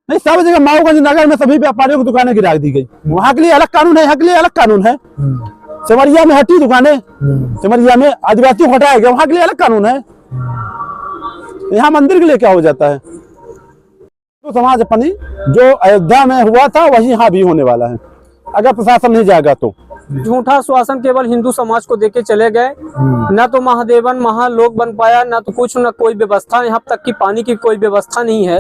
नहीं, सब जगह माऊगंज नगर में सभी व्यापारियों की दुकानें गिरा दी गई। वहाँ के लिए अलग कानून है, यहाँ के लिए अलग कानून है। सिमरिया में हटी दुकानें, सिमरिया में आदिवासियों को हटाया गया, वहाँ के लिए अलग कानून है। यहाँ मंदिर के लिए क्या हो जाता है? तो समाज अपनी जो अयोध्या में हुआ था वही यहाँ भी होने वाला है, अगर प्रशासन नहीं जाएगा तो। झूठा आश्वासन केवल हिंदू समाज को देके चले गए। न तो महादेवन महालोक बन पाया, न तो कुछ, न कोई व्यवस्था, यहाँ तक कि पानी की कोई व्यवस्था नहीं है।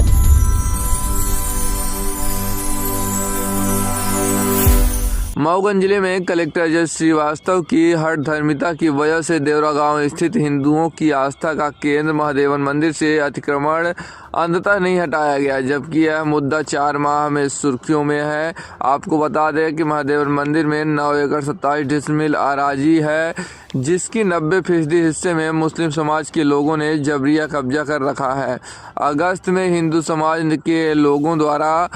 मऊगंज जिले में कलेक्टर अजय श्रीवास्तव की हठधर्मिता की वजह से देवरा गांव स्थित हिंदुओं की आस्था का केंद्र महादेवन मंदिर से अतिक्रमण अंततः नहीं हटाया गया, जबकि यह मुद्दा 4 माह में सुर्खियों में है। आपको बता दें कि महादेवन मंदिर में 9 एकड़ 27 डिसमिल अराजी है, जिसकी 90% हिस्से में मुस्लिम समाज के लोगों ने जबरिया कब्जा कर रखा है। अगस्त में हिंदू समाज के लोगों द्वारा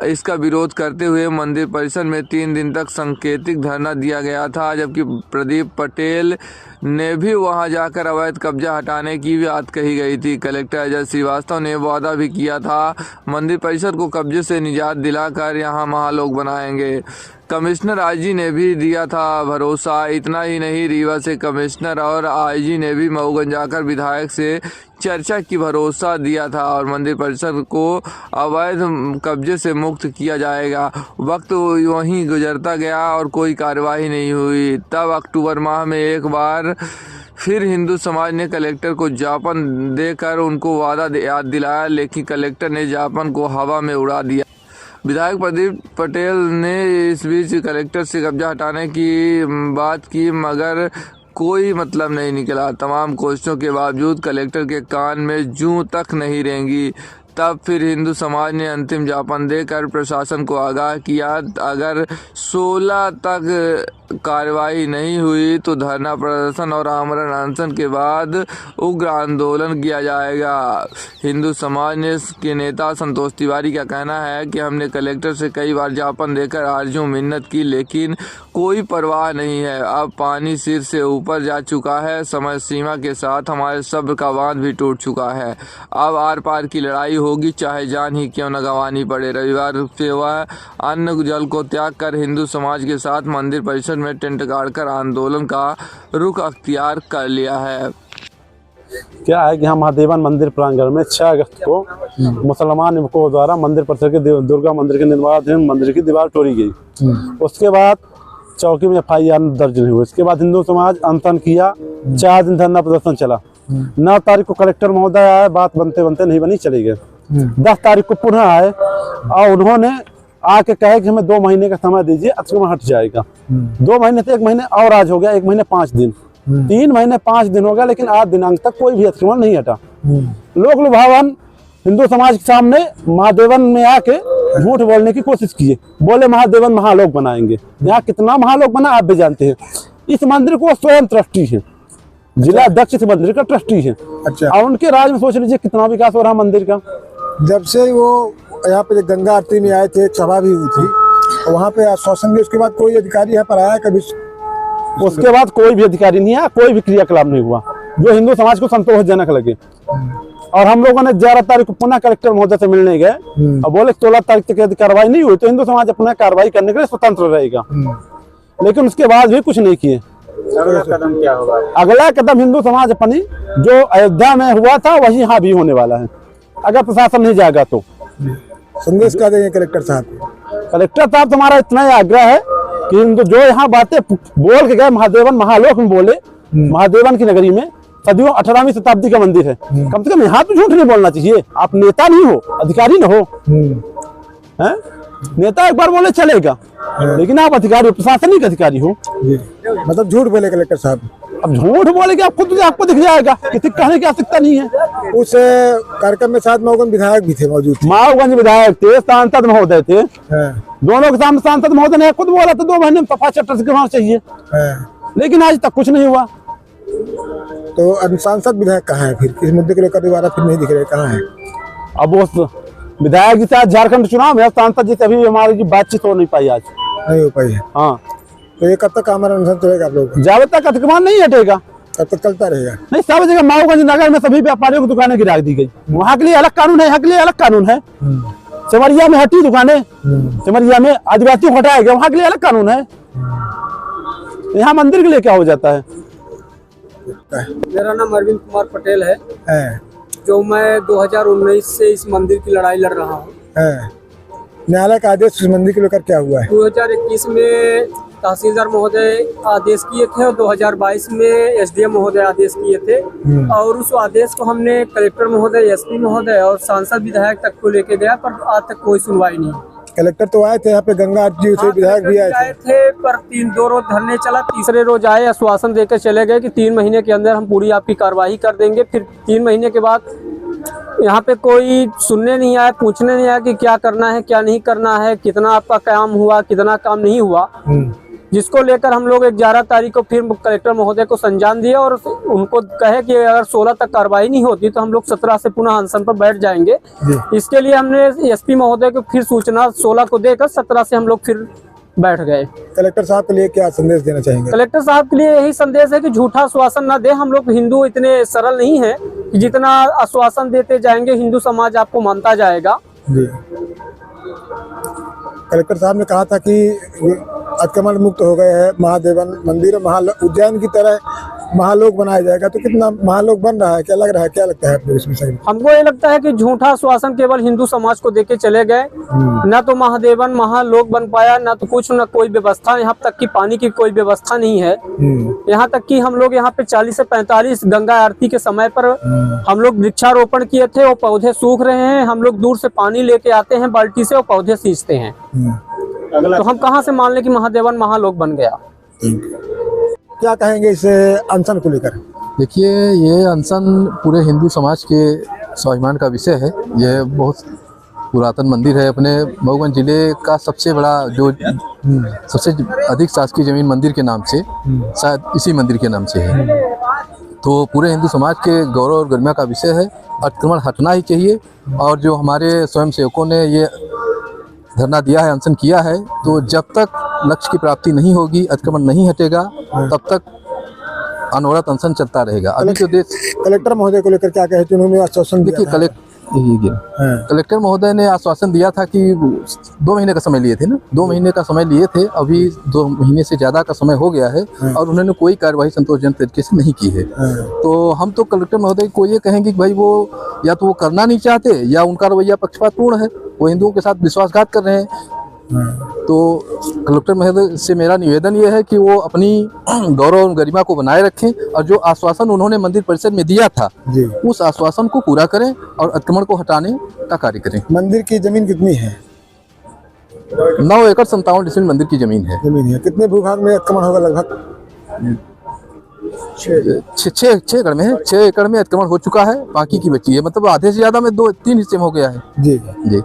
इसका विरोध करते हुए मंदिर परिसर में 3 दिन तक सांकेतिक धरना दिया गया था, जबकि प्रदीप पटेल ने भी वहां जाकर अवैध कब्जा हटाने की बात कही गई थी। कलेक्टर अजय श्रीवास्तव ने वादा भी किया था मंदिर परिसर को कब्जे से निजात दिलाकर यहां महालोक बनाएंगे। कमिश्नर आईजी ने भी दिया था भरोसा। इतना ही नहीं, रीवा से कमिश्नर और आईजी ने भी मऊगंज जाकर विधायक से चर्चा की भरोसा दिया था और मंदिर परिसर को अवैध कब्जे से मुक्त किया जाएगा। वक्त वहीं गुजरता गया और कोई कार्रवाई नहीं हुई। तब अक्टूबर माह में एक बार फिर हिंदू समाज ने कलेक्टर को ज्ञापन देकर उनको वादा याद दिलाया, लेकिन कलेक्टर ने ज्ञापन को हवा में उड़ा दिया। विधायक प्रदीप पटेल ने इस बीच कलेक्टर से कब्जा हटाने की बात की, मगर कोई मतलब नहीं निकला। तमाम कोशिशों के बावजूद कलेक्टर के कान में जूं तक नहीं रेंगी। तब फिर हिंदू समाज ने अंतिम ज्ञापन देकर प्रशासन को आगाह किया, अगर 16 तक कार्रवाई नहीं हुई तो धरना प्रदर्शन और आमरण अनशन के बाद उग्र आंदोलन किया जाएगा। हिंदू समाज के नेता संतोष तिवारी का कहना है कि हमने कलेक्टर से कई बार ज्ञापन देकर आरजू मिन्नत की, लेकिन कोई परवाह नहीं है। अब पानी सिर से ऊपर जा चुका है, समय सीमा के साथ हमारे सब्र का बांध भी टूट चुका है। अब आर पार की लड़ाई होगी, चाहे जान ही क्यों न गंवानी पड़े। रविवार से वह अन्न जल को त्याग कर हिंदू समाज के साथ मंदिर परिसर में टेंट गाड़कर आंदोलन का रुख अख्तियार कर लिया है। क्या है कि यहाँ महादेवन मंदिर प्रांगण में 6 अगस्त को मुसलमान युवकों द्वारा मंदिर परिसर के दुर्गा मंदिर के निर्माणाधीन मंदिर की दीवार तोड़ी गई। उसके बाद चौकी में FIR दर्ज नहीं हुई। इसके बाद हिंदू समाज अनशन किया, 4 दिन धरना प्रदर्शन चला। 9 तारीख को कलेक्टर महोदय आए, बात बनते बनते नहीं बनी, चले गए। 10 तारीख को पुनः आए और उन्होंने आके कहे कि हमें 2 महीने का समय दीजिए, अतिक्रमण हट जाएगा। 2 महीने से 1 महीने और आज हो गया, 1 महीने 5 दिन, 3 महीने 5 दिन हो गया, लेकिन आज दिनांक तक कोई भी अतिक्रमण नहीं हटा। लोक लुभावन हिंदू समाज के सामने महादेवन में आके झूठ बोलने की कोशिश किए, बोले महादेवन महालोक बनाएंगे। यहाँ कितना महालोक बना आप भी जानते हैं। इस मंदिर को स्वयं ट्रस्टी है, जिला अध्यक्ष इस मंदिर का ट्रस्टी है। अच्छा। और उनके राज में सोच लीजिए कितना विकास हो रहा मंदिर का। जब से वो यहाँ पे गंगा आरती में आए थे, एक सभा भी हुई थी, और वहाँ पे आश्वासन दिए, उसके बाद कोई अधिकारी यहाँ पर आया कभी? उसके बाद कोई भी अधिकारी नहीं आया, कोई भी क्रियाकलाप नहीं हुआ जो हिंदू समाज को संतोषजनक लगे। और हम लोगों ने 11 तारीख को पुनः कलेक्टर महोदय से मिलने गए और बोले 16 तारीख तक यदि कार्रवाई नहीं हुई तो हिंदू समाज अपना कार्रवाई करने के लिए स्वतंत्र रहेगा, लेकिन उसके बाद भी कुछ नहीं किए। अगला कदम क्या होगा? अगला कदम हिंदू समाज अपनी जो अयोध्या में हुआ था वही यहाँ भी होने वाला है, अगर प्रशासन नहीं जाएगा तो। संदेश क्या देंगे कलेक्टर साहब? कलेक्टर साहब तुम्हारा इतना ही आग्रह है कि हिंदू जो यहाँ बातें बोल के गए, महादेवन महालोक में बोले, महादेवन की नगरी में सदियों 18वीं शताब्दी का मंदिर है, कम से कम यहाँ तो झूठ नहीं बोलना चाहिए। आप नेता नहीं हो, अधिकारी न हो, हैं? नेता एक बार बोले चलेगा, लेकिन आप अधिकारी, प्रशासनिक अधिकारी हो, मतलब झूठ बोले कलेक्टर साहब। अब झूठ बोलेंगे आपको दिख जाएगा, किसी कहने की आवश्यकता नहीं है। उस कार्यक्रम में साथ मऊगंज विधायक भी थे मौजूद, मऊगंज विधायक थे, सांसद महोदय थे, दोनों के सामने सांसद महोदय ने खुद बोला था 2 महीने में सफा चट्टर से गिरवाना चाहिए, लेकिन आज तक कुछ नहीं हुआ। तो सांसद विधायक कहाँ है फिर? इस मुद्दे को लेकर दोबारा फिर नहीं दिख रहे, कहाँ है? अब वो विधायक जी से आज झारखंड चुनाव में, सांसद जी से अभी हमारी बातचीत हो नहीं पाई, आज नहीं हो पाई है। हाँ, तो ये कब तक आमरण अनशन चलेगा आप लोग? जब तक अतिक्रमण नहीं हटेगा तब तक चलता रहेगा। नहीं, सब जगह माऊगंज नगर में सभी व्यापारियों की दुकानें गिरा दी गई। वहाँ के लिए अलग कानून है, यहाँ के लिए अलग कानून है। सिमरिया में हटी दुकानें, सिमरिया में आदिवासियों को हटाया गया, वहां के लिए अलग कानून है, यहाँ मंदिर के लिए क्या हो जाता है। मेरा नाम अरविंद कुमार पटेल है, जो मैं 2019 से इस मंदिर की लड़ाई लड़ रहा हूँ। न्यायालय का आदेश इस मंदिर को लेकर क्या हुआ है? 2021 में तहसीलदार महोदय आदेश किए थे और 2022 में एसडीएम महोदय आदेश किए थे, और उस आदेश को हमने कलेक्टर महोदय, एसपी महोदय और सांसद विधायक तक को लेके गया, पर आज तक कोई सुनवाई नहीं। कलेक्टर तो आए थे यहाँ पे, गंगा आरती थे, विधायक भी आए थे, पर 2 रोज धरने चला, तीसरे रोज आए, आश्वासन देकर चले गए कि 3 महीने के अंदर हम पूरी आपकी कार्रवाई कर देंगे। फिर 3 महीने के बाद यहाँ पे कोई सुनने नहीं आया, पूछने नहीं आया कि क्या करना है, क्या नहीं करना है, कितना आपका काम हुआ, कितना काम नहीं हुआ, जिसको लेकर हम लोग 11 तारीख को फिर कलेक्टर महोदय को संज्ञान दिए और उनको कहे कि अगर 16 तक कार्रवाई नहीं होती तो हम लोग 17 से पुनः अनशन पर बैठ जाएंगे। इसके लिए हमने एसपी महोदय को फिर सूचना 16 को देकर 17 से हम लोग फिर बैठ गए। कलेक्टर साहब के लिए क्या संदेश देना चाहेंगे? कलेक्टर साहब के लिए यही संदेश है कि झूठा आश्वासन ना दे। हम लोग हिंदू इतने सरल नहीं है कि जितना आश्वासन देते जाएंगे हिंदू समाज आपको मानता जाएगा। जी। कलेक्टर साहब ने कहा था कि अतिक्रमण मुक्त हो गए हैं महादेवन मंदिर, उज्जैन की तरह महालोक बनाया जाएगा, तो कितना महालोक बन रहा है, क्या लग रहा है, क्या लगता है आपको इस विषय में? हमको ये लगता है कि झूठा आश्वासन केवल हिंदू समाज को देके चले गए। न तो महादेवन महालोक बन पाया, न तो कुछ, न कोई व्यवस्था, यहाँ तक कि पानी की कोई व्यवस्था नहीं है। यहाँ तक कि हम लोग यहाँ पे 40 से 45 गंगा आरती के समय पर हम लोग वृक्षारोपण किए थे, वो पौधे सूख रहे हैं, हम लोग दूर से पानी लेके आते हैं बाल्टी से, वो पौधे सींचते हैं, तो हम कहाँ से मान ले कि महादेवन महालोक बन गया। क्या कहेंगे इस अनशन को लेकर? देखिए, ये अनशन पूरे हिंदू समाज के स्वाभिमान का विषय है। यह बहुत पुरातन मंदिर है, अपने मऊगंज जिले का सबसे बड़ा, जो सबसे अधिक शासकीय जमीन मंदिर के नाम से, शायद इसी मंदिर के नाम से है। तो पूरे हिंदू समाज के गौरव और गरिमा का विषय है। अतिक्रमण हटना ही चाहिए, और जो हमारे स्वयं सेवकों ने ये धरना दिया है, अनशन किया है, तो जब तक लक्ष्य की प्राप्ति नहीं होगी, अतिक्रमण नहीं हटेगा, तब तक अनवरत अनशन चलता रहेगा। अभी जो देश कलेक्टर महोदय को लेकर क्या कहते हैं? उन्होंने आश्वासन दिया। देखिए, कलेक्टर महोदय ने आश्वासन दिया था कि 2 महीने का समय लिए थे ना, 2 महीने का समय लिए थे, अभी 2 महीने से ज़्यादा का समय हो गया है और उन्होंने कोई कार्यवाही संतोषजनक तरीके से नहीं की है। तो हम तो कलेक्टर महोदय को ये कहेंगे कि भाई वो या तो वो करना नहीं चाहते, या उनका रवैया पक्षपातपूर्ण है, वो हिंदुओं के साथ विश्वासघात कर रहे हैं। तो कलेक्टर महोदय से मेरा निवेदन ये है कि वो अपनी गौरव और गरिमा को बनाए रखें, और जो आश्वासन उन्होंने मंदिर परिषद में दिया था उस आश्वासन को पूरा करें और अतिक्रमण को हटाने का कार्य करें। मंदिर की जमीन कितनी है? 9 एकड़ 57 डिसमिल मंदिर की जमीन है। कितने भूभाग में अतिक्रमण होगा? लगभग 6 एकड़ में है। 6 एकड़ में अतिक्रमण हो चुका है, बाकी की बची है, मतलब आधे से ज्यादा में 2-3 हिस्से में हो गया है। जी जी।